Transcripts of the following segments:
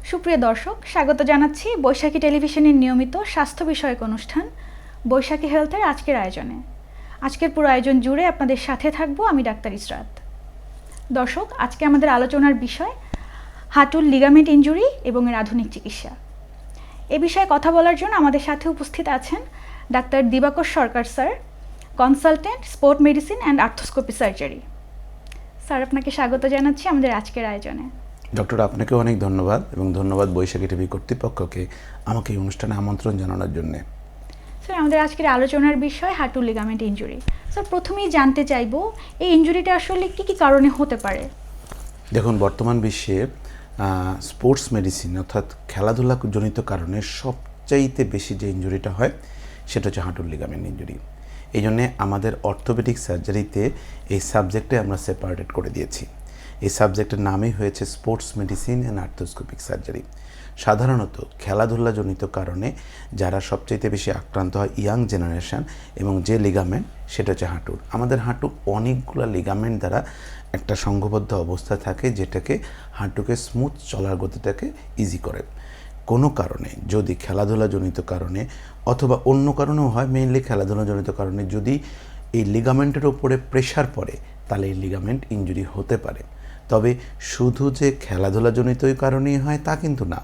সুপ্রিয় দর্শক, স্বাগত জানাচ্ছি বৈশাখী টেলিভিশনের নিয়মিত স্বাস্থ্য বিষয়ক অনুষ্ঠান বৈশাখী হেলথের আজকের আয়োজনে। আজকের পুরো আয়োজন জুড়ে আপনাদের সাথে থাকবো আমি ডাক্তার ইসরাত। দর্শক, আজকে আমাদের আলোচনার বিষয় হাঁটুর লিগামেন্ট ইনজুরি এবং এর আধুনিক চিকিৎসা। এ বিষয়ে কথা বলার জন্য আমাদের সাথে উপস্থিত আছেন doctor Dibakar Sarkar sir, consultant sport medicine and arthroscopy surgery. Sir, আপনাকে স্বাগত জানাচ্ছি আমাদের আজকের আয়োজনে। ডক্টর, আপনাকে অনেক ধন্যবাদ এবং ধন্যবাদ বৈশাখী টিভি কর্তৃপক্ষকে আমাকে এই অনুষ্ঠানে আমন্ত্রণ জানানোর জন্য। স্যার, আমাদের আজকের আলোচনার বিষয় হাঁটুর লিগামেন্ট ইনজুরি। স্যার, প্রথমেই জানতে চাইবো এই ইনজুরিটা আসলে কী কী কারণে হতে পারে? দেখুন, বর্তমান বিশ্বে স্পোর্টস মেডিসিন অর্থাৎ খেলাধুলা জনিত কারণে সবচাইতে বেশি যে ইনজুরিটা হয় সেটা হচ্ছে হাঁটুর লিগামেন্ট ইনজুরি। এই জন্যে আমাদের অর্থোপেডিক সার্জারিতে এই সাবজেক্টে আমরা সেপারেটেড করে দিয়েছি। এই সাবজেক্টের নামই হয়েছে sports medicine and arthroscopic surgery. সাধারণত খেলাধুলাজনিত কারণে যারা সবচাইতে বেশি আক্রান্ত হয় ইয়াং জেনারেশন, এবং যে লিগামেন্ট সেটা হচ্ছে হাঁটুর। আমাদের হাঁটু অনেকগুলো লিগামেন্ট দ্বারা একটা সংঘবদ্ধ অবস্থা থাকে, যেটাকে হাঁটুকে স্মুথ চলার গতিটাকে ইজি করে। কোনো কারণে যদি খেলাধুলাজনিত কারণে অথবা অন্য কারণেও হয়, মেইনলি খেলাধুলাজনিত কারণে যদি এই লিগামেন্টের ওপরে প্রেশার পড়ে তাহলে এই লিগামেন্ট ইনজুরি হতে পারে। তবে শুধু যে খেলাধুলাজনিতই কারণেই হয় তা কিন্তু না।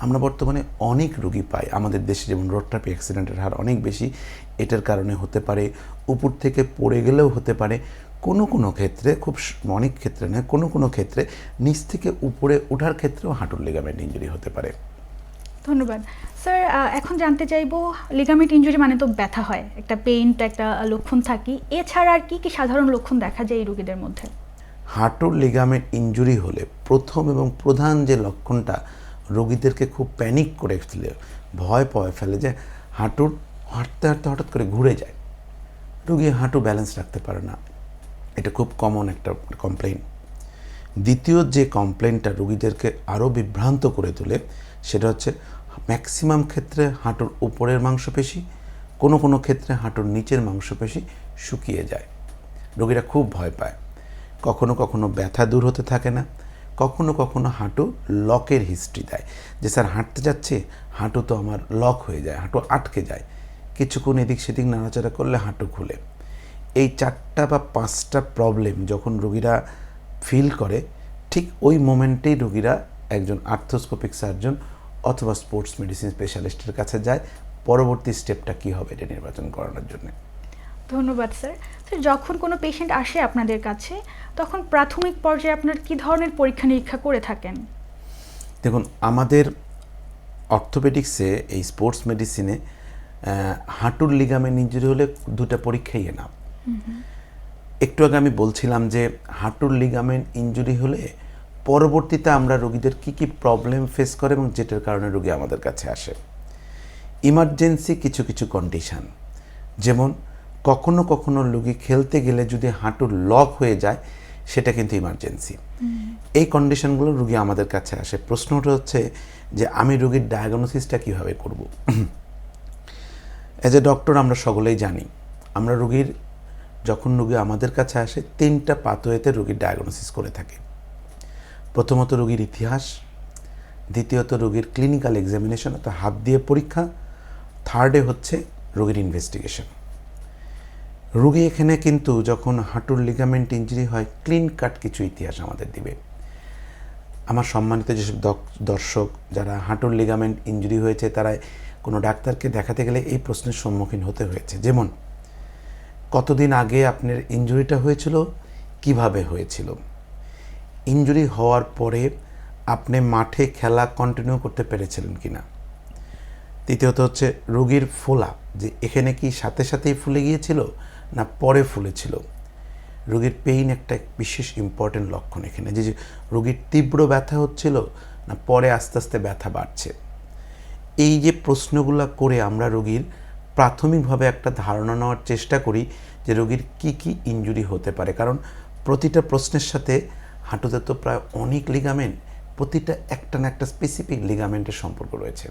আমরা বর্তমানে অনেক রোগী পাই আমাদের দেশে, যেমন রোড ট্রাফিক অ্যাক্সিডেন্টের হার অনেক বেশি, এটার কারণে হতে পারে। উপর থেকে পড়ে গেলেও হতে পারে। কোনো ক্ষেত্রে, খুব অনেক ক্ষেত্রে নয়, কোনো ক্ষেত্রে নিচ থেকে উপরে ওঠার ক্ষেত্রেও হাঁটুর লিগামেন্ট ইনজুরি হতে পারে। ধন্যবাদ স্যার। এখন জানতে চাইবো, লিগামেন্ট ইনজুরি মানে তো ব্যথা হয়, একটা পেইন্ট, একটা লক্ষণ থাকি, এছাড়া আর কি কি সাধারণ লক্ষণ দেখা যায় এই রোগীদের মধ্যে? হাঁটুর লিগামেন্ট ইনজুরি হলে প্রথম এবং প্রধান যে লক্ষণটা রোগীদেরকে খুব প্যানিক করে ফেলে, ভয় ফেলে, যে হাঁটুর হাঁটতে হাঁটতে হঠাৎ করে ঘুরে যায়, রোগী হাঁটু ব্যালেন্স রাখতে পারে না। এটা খুব কমন একটা কমপ্লেইন। দ্বিতীয় যে কমপ্লেইনটা রোগীদেরকে আরও বিভ্রান্ত করে তোলে সেটা হচ্ছে ম্যাক্সিমাম ক্ষেত্রে হাঁটুর উপরের মাংসপেশি, কোনো ক্ষেত্রে হাঁটুর নিচের মাংসপেশি শুকিয়ে যায়। রোগীরা খুব ভয় পায়। কখনো ব্যথা দূর হতে থাকে না। কখনো হাঁটু লকের হিস্ট্রি দেয়, যে স্যার হাঁটতে যাচ্ছে, হাঁটু তো আমার লক হয়ে যায়, হাঁটু আটকে যায়, কিছুক্ষণ এদিক সেদিক নাড়াচাড়া করলে হাঁটু খুলে। এই 4টা বা 5টা প্রবলেম যখন রোগীরা ফিল করে, ঠিক ওই মোমেন্টেই রোগীরা একজন আর্থ্রোস্কোপিক সার্জন অথবা স্পোর্টস মেডিসিন স্পেশালিস্টের কাছে যায় পরবর্তী স্টেপটা কী হবে এটা নির্বাচন করানোর জন্য। ধন্যবাদ স্যার। স্যার, যখন কোনো পেশেন্ট আসে আপনাদের কাছে, তখন প্রাথমিক পর্যায়ে আপনার কী ধরনের পরীক্ষা নিরীক্ষা করে থাকেন? দেখুন, আমাদের অর্থোপেডিক্সে এই স্পোর্টস মেডিসিনে হাঁটুর লিগামেন্ট ইনজুরি হলে 2টা পরীক্ষাই এনাফ। একটু আগে আমি বলছিলাম যে হাঁটুর লিগামেন্ট ইনজুরি হলে পরবর্তীতে আমরা রোগীদের কী কী প্রবলেম ফেস করে এবং যেটার কারণে রোগী আমাদের কাছে আসে। ইমার্জেন্সি কিছু কন্ডিশান, যেমন কখনো রোগী খেলতে গেলে যদি হাঁটুর লক হয়ে যায়, সেটা কিন্তু ইমার্জেন্সি। এই কন্ডিশনগুলো রোগী আমাদের কাছে আসে। প্রশ্নটা হচ্ছে যে আমি রোগীর ডায়াগনোসিসটা কীভাবে করব। অ্যাজ এ ডক্টর আমরা সকলেই জানি, আমরা যখন রোগী আমাদের কাছে আসে 3টা পাথওয়েতে রোগীর ডায়াগনোসিস করে থাকি। প্রথমত রোগীর ইতিহাস, দ্বিতীয়ত রোগীর ক্লিনিক্যাল এক্সামিনেশন অর্থাৎ হাত দিয়ে পরীক্ষা, থার্ডে হচ্ছে রোগীর ইনভেস্টিগেশন। রোগী এখানে কিন্তু যখন হাঁটুর লিগামেন্ট ইনজুরি হয় ক্লিন কাট কিছু ইতিহাস আমাদের দিবে। আমার সম্মানিত যেসব দর্শক যারা হাঁটুর লিগামেন্ট ইনজুরি হয়েছে, তারা কোনো ডাক্তারকে দেখাতে গেলে এই প্রশ্নের সম্মুখীন হতে হয়েছে, যেমন কতদিন আগে আপনার ইনজুরিটা হয়েছিল, কিভাবে হয়েছিল, ইনজুরি হওয়ার পরে আপনি মাঠে খেলা কন্টিনিউ করতে পেরেছিলেন কিনা। তৃতীয়ত হচ্ছে রোগীর ফোলা, যে এখানে কি সাথেই ফুলে গিয়েছিল না পরে ফুলেছিল। রোগীর পেইন একটা বিশেষ ইম্পর্টেন্ট লক্ষণ এখানে, যে রোগীর তীব্র ব্যথা হচ্ছিল না পরে আস্তে আস্তে ব্যথা বাড়ছে। এই যে প্রশ্নগুলো করে আমরা রোগীর প্রাথমিকভাবে একটা ধারণা নেওয়ার চেষ্টা করি যে রোগীর কি ইনজুরি হতে পারে। কারণ প্রতিটা প্রশ্নের সাথে হাঁটুতে তো প্রায় অনেক লিগামেন্ট, প্রতিটা একটা না একটা স্পেসিফিক লিগামেন্টের সম্পর্ক রয়েছে।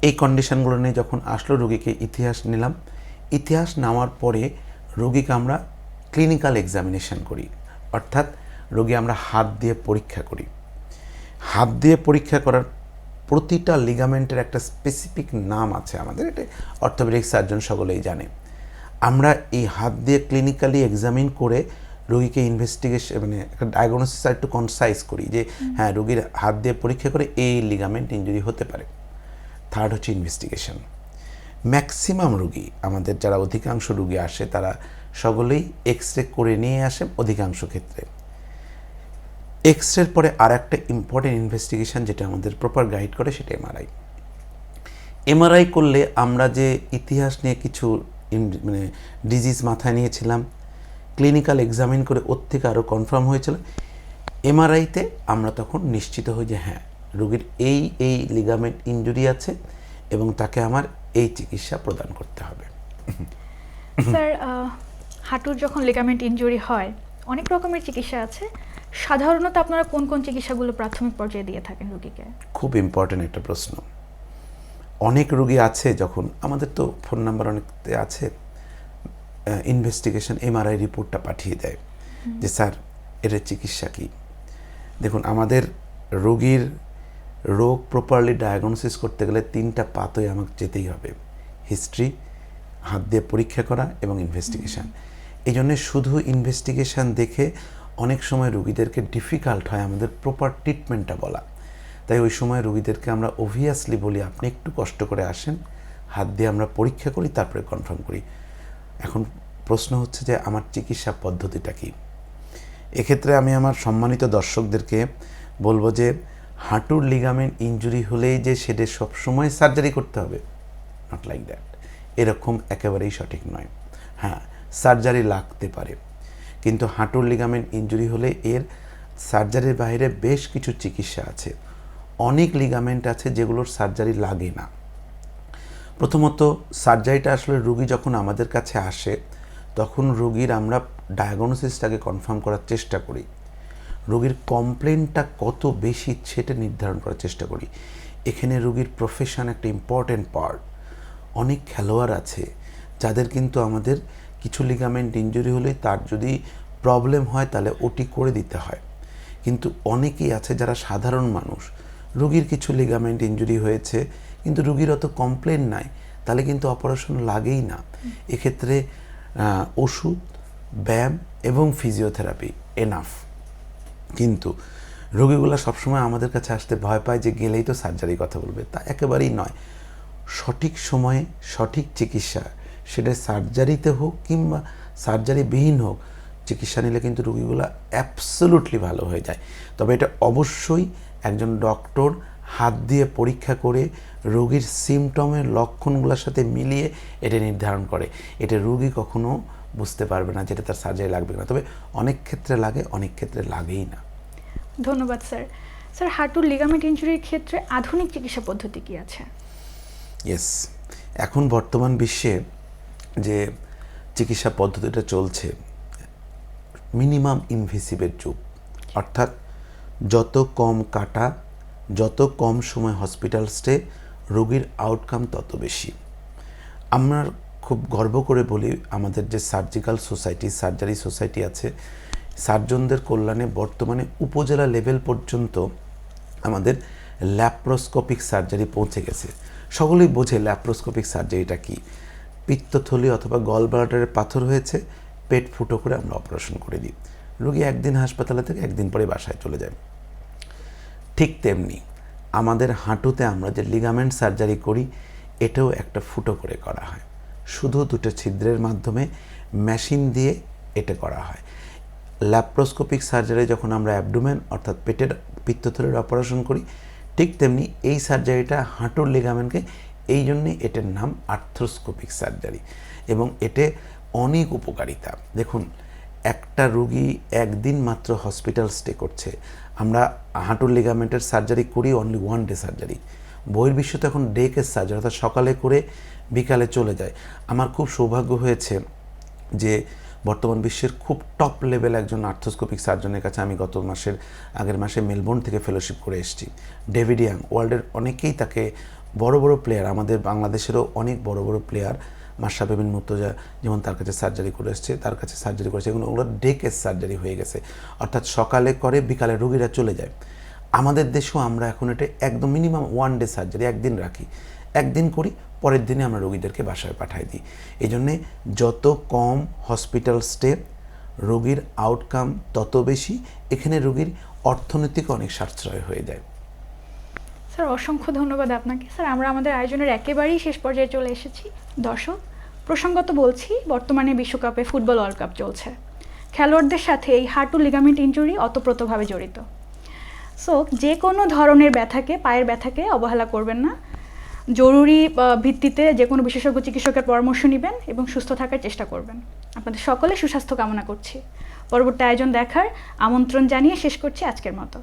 এই কন্ডিশনগুলো নিয়ে যখন আসলো, রোগীকে ইতিহাস নিলাম। ইতিহাস নেওয়ার পরে রোগীকে আমরা ক্লিনিক্যাল এক্সামিনেশন করি, অর্থাৎ রোগী আমরা হাত দিয়ে পরীক্ষা করি। হাত দিয়ে পরীক্ষা করার প্রতিটা লিগামেন্টের একটা স্পেসিফিক নাম আছে আমাদের, এটা অর্থোপেডিক সার্জন সকলেই জানে। আমরা এই হাত দিয়ে ক্লিনিক্যালি এক্সামিন করে রোগীকে ইনভেস্টিগেশন মানে একটা ডায়াগনোসিস আর একটু কনসাইজ করি যে হ্যাঁ রোগীর হাত দিয়ে পরীক্ষা করে এই লিগামেন্ট ইনজুরি হতে পারে। থার্ড হচ্ছে ইনভেস্টিগেশন। ম্যাক্সিমাম রোগী, আমাদের যারা অধিকাংশ রোগী আসে তারা সকলেই এক্স রে করে নিয়ে আসে অধিকাংশ ক্ষেত্রে। এক্স রের পরে আর একটা ইম্পর্টেন্ট ইনভেস্টিগেশন যেটা আমাদের প্রপার গাইড করে সেটা এমআরআই। এমআরআই করলে আমরা যে ইতিহাস নিয়ে কিছু মানে ডিজিজ মাথায় নিয়েছিলাম, ক্লিনিক্যাল এক্সামিন করে ওর থেকে আরও কনফার্ম হয়েছিল, এমআরআইতে আমরা তখন নিশ্চিত হই যে হ্যাঁ রোগীর এই লিগামেন্ট ইনজুরি আছে এবং তাকে আমার এই চিকিৎসা প্রদান করতে হবে। স্যার, হাঁটুর যখন লিগামেন্ট ইনজুরি হয় অনেক রকমের চিকিৎসা আছে, সাধারণত আপনারা কোন কোন চিকিৎসাগুলো প্রাথমিক পর্যায়ে দিয়ে থাকেন রোগীকে? খুব ইম্পর্ট্যান্ট একটা প্রশ্ন। অনেক রোগী আছে, যখন আমাদের তো ফোন নাম্বার অনেকতে আছে, ইনভেস্টিগেশন এমআরআই রিপোর্টটা পাঠিয়ে দেয় যে স্যার এর চিকিৎসা কী। দেখুন, আমাদের রোগীর রোগ প্রপারলি ডায়াগনোসিস করতে গেলে 3টা পাতই আমাকে যেতেই হবে: হিস্ট্রি, হাত দিয়ে পরীক্ষা করা এবং ইনভেস্টিগেশান। এই জন্যে শুধু ইনভেস্টিগেশান দেখে অনেক সময় রোগীদেরকে ডিফিকাল্ট হয় আমাদের প্রপার ট্রিটমেন্টটা বলা। তাই ওই সময় রোগীদেরকে আমরা অবভিয়াসলি বলি আপনি একটু কষ্ট করে আসেন, হাত দিয়ে আমরা পরীক্ষা করি, তারপরে কনফার্ম করি। এখন প্রশ্ন হচ্ছে যে আমার চিকিৎসা পদ্ধতিটা কী। এক্ষেত্রে আমি আমার সম্মানিত দর্শকদেরকে বলবো যে হাঁটুর লিগামেন্ট ইনজুরি হলেই যে সেটা সবসময় সার্জারি করতে হবে, নট লাইক দ্যাট। এরকম একেবারেই সঠিক নয়। হ্যাঁ, সার্জারি লাগতে পারে, কিন্তু হাঁটুর লিগামেন্ট ইনজুরি হলে এর সার্জারির বাইরে বেশ কিছু চিকিৎসা আছে। অনেক লিগামেন্ট আছে যেগুলোর সার্জারি লাগে না। প্রথমত সার্জারিটা আসলে রোগী যখন আমাদের কাছে আসে তখন রোগীর আমরা ডায়াগনোসিসটাকে কনফার্ম করার চেষ্টা করি, রোগীর কমপ্লেনটা কত বেশি সেটা নির্ধারণ করার চেষ্টা করি। এখানে রোগীর প্রফেশন একটা ইম্পর্ট্যান্ট পার্ট। অনেক খেলোয়াড় আছে যাদের কিন্তু আমাদের কিছু লিগামেন্ট ইনজুরি হলে তার যদি প্রবলেম হয় তাহলে ওটি করে দিতে হয়, কিন্তু অনেকেই আছে যারা সাধারণ মানুষ, রোগীর কিছু লিগামেন্ট ইনজুরি হয়েছে কিন্তু রোগীর অত কমপ্লেন নাই, তাহলে কিন্তু অপারেশন লাগেই না। এক্ষেত্রে ওষুধ, ব্যায়াম এবং ফিজিওথেরাপি এনাফ। কিন্তু রোগীগুলো সবসময় আমাদের কাছে আসতে ভয় পায় যে গেলেই তো সার্জারির কথা বলবে, তা একেবারেই নয়। সঠিক সময়ে সঠিক চিকিৎসা, সেটা সার্জারিতে হোক কিংবা সার্জারিবিহীন হোক, চিকিৎসা নিলে কিন্তু রোগীগুলো অ্যাবসোলুটলি ভালো হয়ে যায়। তবে এটা অবশ্যই একজন ডক্টর হাত দিয়ে পরীক্ষা করে রোগীর সিমটমের লক্ষণগুলোর সাথে মিলিয়ে এটা নির্ধারণ করে। এটা রোগী কখনো বুঝতে পারবে না যেটা তার সার্জারি লাগবে না। তবে অনেক ক্ষেত্রে লাগে, অনেক ক্ষেত্রে লাগেই না। ধন্যবাদ স্যার। স্যার, হাঁটুর লিগামেন্ট ইনজুরির ক্ষেত্রে আধুনিক চিকিৎসা পদ্ধতি কি আছে? ইয়েস, এখন বর্তমান বিশ্বে যে চিকিৎসা পদ্ধতিটা চলছে মিনিমাম ইনভেসিভের যুগ, অর্থাৎ যত কম কাটা, যত কম সময় হসপিটাল স্টে, রোগীর আউটকাম তত বেশি। আমরা খুব গর্ব করে বলি আমাদের যে সার্জিক্যাল সোসাইটি, সার্জারি সোসাইটি আছে, সার্জনদের কল্যাণে বর্তমানে উপজেলা লেভেল পর্যন্ত আমাদের ল্যাপ্রোস্কোপিক সার্জারি পৌঁছে গেছে। সকলেই বোঝে ল্যাপ্রোস্কোপিক সার্জারিটা কি। পিত্তথলি অথবা গল ব্লাডারের পাথর হয়েছে, পেট ফুটো করে আমরা অপারেশন করে দিই, রোগী একদিন হাসপাতালে থেকে একদিন পরে বাসায় চলে যায়। ঠিক তেমনি আমাদের হাঁটুতে আমরা যে লিগামেন্ট সার্জারি করি এটাও একটা ফুটো করে করা হয়, শুধু 2টা ছিদ্রের মাধ্যমে মেশিন দিয়ে এটা করা হয়। ল্যাপ্রোস্কোপিক সার্জারি যখন আমরা অ্যাবডোমেন অর্থাৎ পেটের পিত্তথলির অপারেশন করি, ঠিক তেমনি এই সার্জারিটা হাঁটুর লিগামেন্টকে, এই জন্যে এটার নাম আর্থ্রোস্কোপিক সার্জারি এবং এতে অনেক উপকারিতা। দেখুন, একটা রোগী একদিন মাত্র হসপিটাল স্টে করছে, আমরা হাঁটুর লিগামেন্টের সার্জারি করি অনলি 1 ডে সার্জারি। বহির্বিশ্ব তো এখন ডে কেস সার্জারি, অর্থাৎ সকালে করে বিকালে চলে যায়। আমার খুব সৌভাগ্য হয়েছে যে বর্তমান বিশ্বের খুব টপ লেভেল একজন আর্থ্রোস্কোপিক সার্জনের কাছে আমি আগের মাসে মেলবোর্ন থেকে ফেলোশিপ করে এসেছি। ডেভিড ইয়াং, ওয়ার্ল্ডের অনেকেই তাকে বড় বড় প্লেয়ার, আমাদের বাংলাদেশেরও অনেক বড় বড় প্লেয়ার, মাশরাফি বিন মুর্তজা যেমন তার কাছে সার্জারি করে এসছে, তার কাছে সার্জারি করেছে, ওগুলো ডে কেস সার্জারি হয়ে গেছে, অর্থাৎ সকালে করে বিকালে রোগীরা চলে যায়। আমাদের দেশেও আমরা এখন এটা একদম মিনিমাম 1 ডে সার্জারি, একদিন রাখি, একদিন করি, পরের দিনে আমরা রোগীদেরকে বাসায় পাঠাই দিই। এই জন্যে যত কম হসপিটাল স্টে, রোগীর আউটকাম তত বেশি, এখানে রোগীর অর্থনৈতিক অনেক সাশ্রয় হয়ে যায়। স্যার অসংখ্য ধন্যবাদ আপনাকে। স্যার আমরা আমাদের আয়োজনের একেবারেই শেষ পর্যায়ে চলে এসেছি। দর্শক, প্রসঙ্গত বলছি, বর্তমানে বিশ্বকাপে ফুটবল ওয়ার্ল্ড কাপ চলছে। খেলোয়াড়দের সাথে এই হাঁটু লিগামেন্ট ইনজুরি ওতপ্রোতভাবে জড়িত। সো যে কোনো ধরনের ব্যথাকে, পায়ের ব্যথাকে অবহেলা করবেন না। জরুরি ভিত্তিতে যে কোনো বিশেষজ্ঞ চিকিৎসকের পরামর্শ নেবেন এবং সুস্থ থাকার চেষ্টা করবেন। আপনাদের সকলে সুস্বাস্থ্য কামনা করছি। পরবর্তী আয়োজন দেখার আমন্ত্রণ জানিয়ে শেষ করছি আজকের মতো।